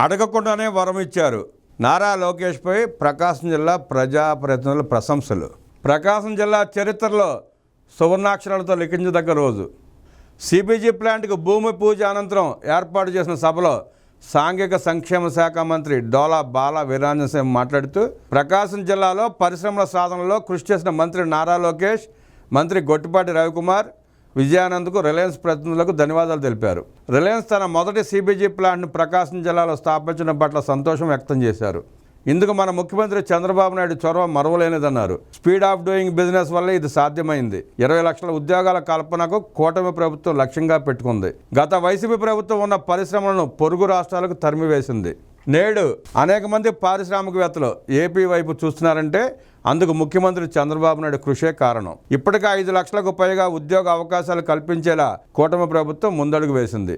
అడగకుండానే వరం ఇచ్చారు. నారా లోకేష్పై ప్రకాశం జిల్లా ప్రజాప్రతినిధుల ప్రశంసలు. ప్రకాశం జిల్లా చరిత్రలో సువర్ణాక్షరాలతో లిఖించదగ్గ రోజు. సిబిజీ ప్లాంట్కు భూమి పూజ అనంతరం ఏర్పాటు చేసిన సభలో సాంఘిక సంక్షేమ శాఖ మంత్రి డోలా బాల వీరాంజన సింగ్ మాట్లాడుతూ ప్రకాశం జిల్లాలో పరిశ్రమల సాధనలో కృషి చేసిన మంత్రి నారా లోకేష్, మంత్రి గొట్టిపాటి రవికుమార్, విజయానంద్కు రిలయన్స్ ప్రతినిధులకు ధన్యవాదాలు తెలిపారు. రిలయన్స్ తన మొదటి సిబిజీ ప్లాంట్ను ప్రకాశం జిల్లాలో స్థాపించడం పట్ల సంతోషం వ్యక్తం చేశారు. ఇందుకు మన ముఖ్యమంత్రి చంద్రబాబు నాయుడు చొరవ మరువలేనిదన్నారు. స్పీడ్ ఆఫ్ డూయింగ్ బిజినెస్ వల్లే ఇది సాధ్యమైంది. 20 లక్షల ఉద్యోగాల కల్పనకు కూటమి ప్రభుత్వం లక్ష్యంగా పెట్టుకుంది. గత వైసీపీ ప్రభుత్వం ఉన్న పరిశ్రమలను పొరుగు రాష్ట్రాలకు తరిమివేసింది. నేడు అనేక మంది పారిశ్రామికవేత్తలు ఏపీ వైపు చూస్తున్నారంటే అందుకు ముఖ్యమంత్రి చంద్రబాబు నాయుడు కృషే కారణం. ఇప్పటికే 5 లక్షలకు పైగా ఉద్యోగ అవకాశాలు కల్పించేలా కూటమి ప్రభుత్వం ముందడుగు వేసింది.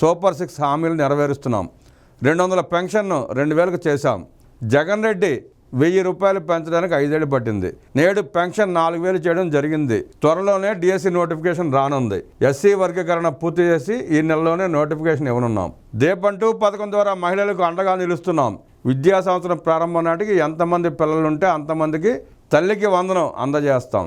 సూపర్ 6 హామీలు నెరవేరుస్తున్నాం. 200 పెన్షన్ను 2000కు చేశాం. జగన్ రెడ్డి 1000 రూపాయలు పెంచడానికి 5 ఏళ్లు పట్టింది. నేడు పెన్షన్ 4000 చేయడం జరిగింది. త్వరలోనే డిఎస్సి నోటిఫికేషన్ రానుంది. ఎస్సీ వర్గీకరణ పూర్తి చేసి ఈ నెలలోనే నోటిఫికేషన్ ఇవ్వనున్నాం. దీపంటూ పథకం ద్వారా మహిళలకు అండగా నిలుస్తున్నాం. విద్యా సంవత్సరం ప్రారంభం నాటికి ఎంతమంది పిల్లలుంటే అంతమందికి తల్లికి వందనం అందజేస్తాం.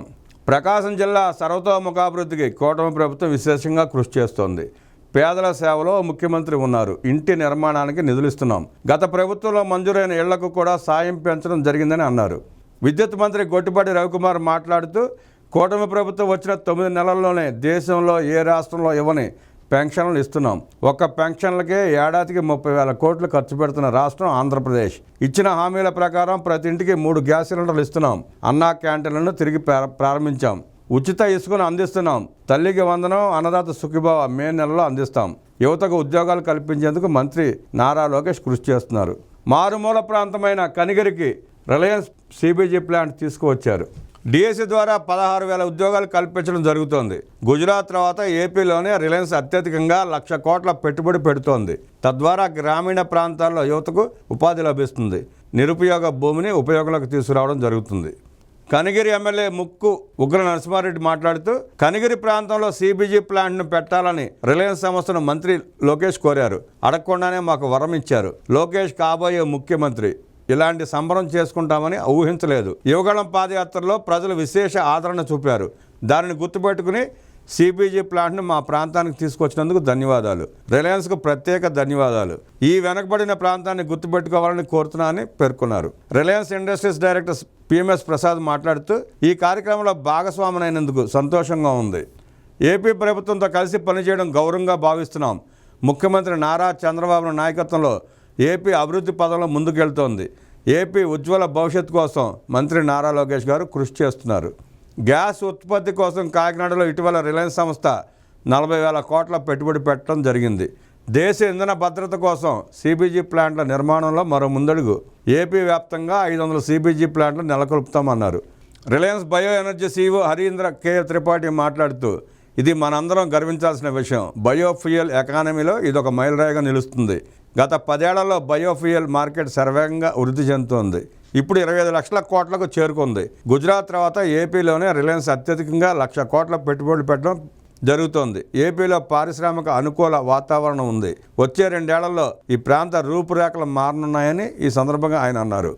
ప్రకాశం జిల్లా సర్వతోముఖాభివృద్ధికి కూటమి ప్రభుత్వం విశేషంగా కృషి చేస్తోంది. పేదల సేవలో ముఖ్యమంత్రి ఉన్నారు. ఇంటి నిర్మాణానికి నిధులు ఇస్తున్నాం. గత ప్రభుత్వంలో మంజూరైన ఇళ్లకు కూడా సాయం పెంచడం జరిగిందని అన్నారు. విద్యుత్ మంత్రి గొట్టిపాటి రవికుమార్ మాట్లాడుతూ కూటమి ప్రభుత్వం వచ్చిన 9 నెలల్లోనే దేశంలో ఏ రాష్ట్రంలో ఇవ్వని పెన్షన్లు ఇస్తున్నాం. ఒక్క పెన్షన్లకే ఏడాదికి 30,000 కోట్లు ఖర్చు పెడుతున్న రాష్ట్రం ఆంధ్రప్రదేశ్. ఇచ్చిన హామీల ప్రకారం ప్రతి ఇంటికి 3 గ్యాస్ సిలిండర్లు ఇస్తున్నాం. అన్నా క్యాంటీన్లను తిరిగి ప్రారంభించాం. ఉచిత ఇసుకను అందిస్తున్నాం. తల్లికి వందనం, అన్నదాత సుఖీభావ మే నెలలో అందిస్తాం. యువతకు ఉద్యోగాలు కల్పించేందుకు మంత్రి నారా లోకేష్ కృషి చేస్తున్నారు. మారుమూల ప్రాంతమైన కనిగిరికి రిలయన్స్ సిబిజీ ప్లాంట్ తీసుకువచ్చారు. డిఎస్సి ద్వారా 16,000 ఉద్యోగాలు కల్పించడం జరుగుతోంది. గుజరాత్ తర్వాత ఏపీలోనే రిలయన్స్ అత్యధికంగా 1,00,000 కోట్ల పెట్టుబడి పెడుతోంది. తద్వారా గ్రామీణ ప్రాంతాల్లో యువతకు ఉపాధి లభిస్తుంది. నిరుపయోగ భూమిని ఉపయోగంలోకి తీసుకురావడం జరుగుతుంది. కనిగిరి ఎమ్మెల్యే ముక్కు ఉగ్ర నరసింహారెడ్డి మాట్లాడుతూ కనిగిరి ప్రాంతంలో సిబిజీ ప్లాంట్ను పెట్టాలని రిలయన్స్ సంస్థను మంత్రి లోకేష్ కోరారు. అడగకుండానే మాకు వరం ఇచ్చారు. లోకేష్ కాబోయే ముఖ్యమంత్రి. ఇలాంటి సంబరం చేసుకుంటామని ఊహించలేదు. యువగళం పాదయాత్రలో ప్రజలు విశేష ఆదరణ చూపారు. దానిని గుర్తుపెట్టుకుని సిబిజీ ప్లాంట్ను మా ప్రాంతానికి తీసుకొచ్చినందుకు ధన్యవాదాలు. రిలయన్స్కు ప్రత్యేక ధన్యవాదాలు. ఈ వెనకబడిన ప్రాంతాన్ని గుర్తుపెట్టుకోవాలని కోరుతున్నానని పేర్కొన్నారు. Reliance industries director PMS Prasad మాట్లాడుతూ ఈ కార్యక్రమంలో భాగస్వామునైనందుకు సంతోషంగా ఉంది. ఏపీ ప్రభుత్వంతో కలిసి పనిచేయడం గౌరవంగా భావిస్తున్నాం. ముఖ్యమంత్రి నారా చంద్రబాబు నాయకత్వంలో ఏపీ అభివృద్ధి పదంలో ముందుకెళ్తోంది. ఏపీ ఉజ్వల భవిష్యత్తు కోసం మంత్రి నారా లోకేష్ గారు కృషి చేస్తున్నారు. గ్యాస్ ఉత్పత్తి కోసం కాకినాడలో ఇటీవల రిలయన్స్ సంస్థ 40,000 కోట్ల పెట్టుబడి పెట్టడం జరిగింది. దేశ ఇంధన భద్రత కోసం సిబిజీ ప్లాంట్ల నిర్మాణంలో మరో ముందడుగు. ఏపీ వ్యాప్తంగా 500 సిబిజీ ప్లాంట్లు నెలకొల్పుతామన్నారు. Reliance bio energy CEO Harindra K Tripathi మాట్లాడుతూ ఇది మనందరం గర్వించాల్సిన విషయం. బయోఫ్యూయల్ ఎకానమీలో ఇదొక మైలురాయిగా నిలుస్తుంది. గత 10 ఏళ్లలో బయోఫ్యూయల్ మార్కెట్ సర్వేగంగా వృద్ధి చెందుతోంది. ఇప్పుడు 25 లక్షల కోట్లకు చేరుకుంది. గుజరాత్ తర్వాత ఏపీలోనే రిలయన్స్ అత్యధికంగా 1,00,000 కోట్ల పెట్టుబడులు పెట్టడం జరుగుతోంది. ఏపీలో పారిశ్రామిక అనుకూల వాతావరణం ఉంది. వచ్చే 2 ఏళ్లలో ఈ ప్రాంత రూపురేఖలు మారనున్నాయని ఈ సందర్భంగా ఆయన అన్నారు.